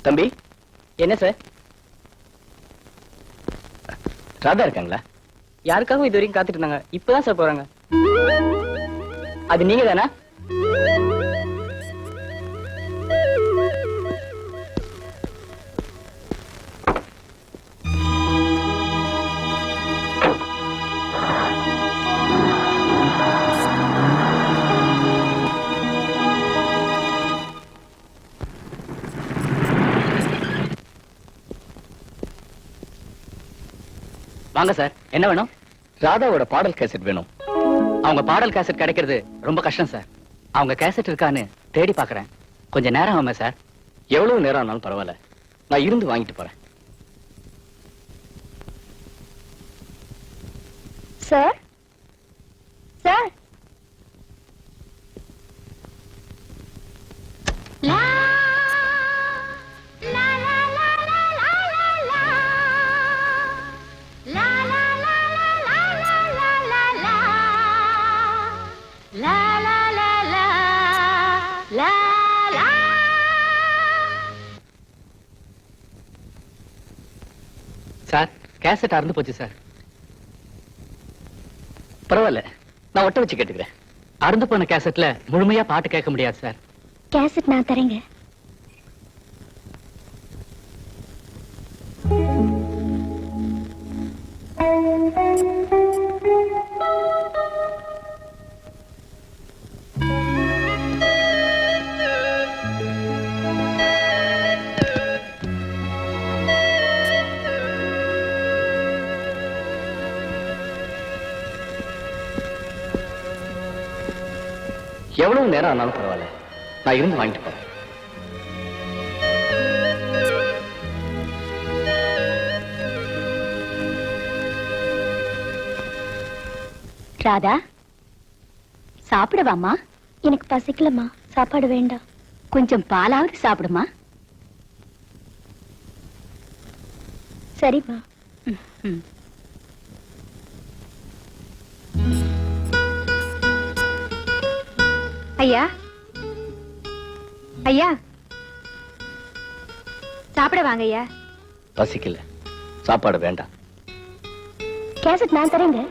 தம்பி. என்ன சார்? ராதா இருக்காங்களா? யாருக்காகவும் இது வரைக்கும் காத்துட்டு இருந்தாங்க. இப்பதான் சார் போறாங்க. அது நீங்க தானா? வாங்க சார். என்ன வேணும்? ராதாவோட பாடல் கேசட் வேணும். அவங்க பாடல் கேசட் கிடைக்கிறது ரொம்ப கஷ்டம் சார். அவங்க கேசட் இருக்கான்னு தேடி பாக்குறேன். கொஞ்சம் நேரம் ஆகுமா சார்? எவ்வளவு நேரம் ஆனாலும் பரவாயில்ல, நான் இருந்து வாங்கிட்டு போறேன். சார் சார் சார் கேசட் அறுந்து போச்சு சார். பரவாயில்ல, நான் ஒட்ட வச்சு கேட்டுக்கிறேன். அறுந்து போன கேசட்ல முழுமையா பாட்டு கேட்க முடியாது சார். கேசட் நான் தரேங்க. எவ்வளவு நேரம் ஆனாலும் பரவாயில்ல, நான் இருந்து வாங்கிட்டு போறேன். ராதா, சாப்பிடவாமா? எனக்கு பசிக்கலம்மா, சாப்பாடு வேண்டாம். கொஞ்சம் பாலாவது சாப்பிடுமா? சரிம்மா. ஐயா, ஐயா, சாப்பிட வாங்க ஐயா. பசிக்கல, சாப்பாடு வேண்டாம். கேசட் நான் தரேங்க.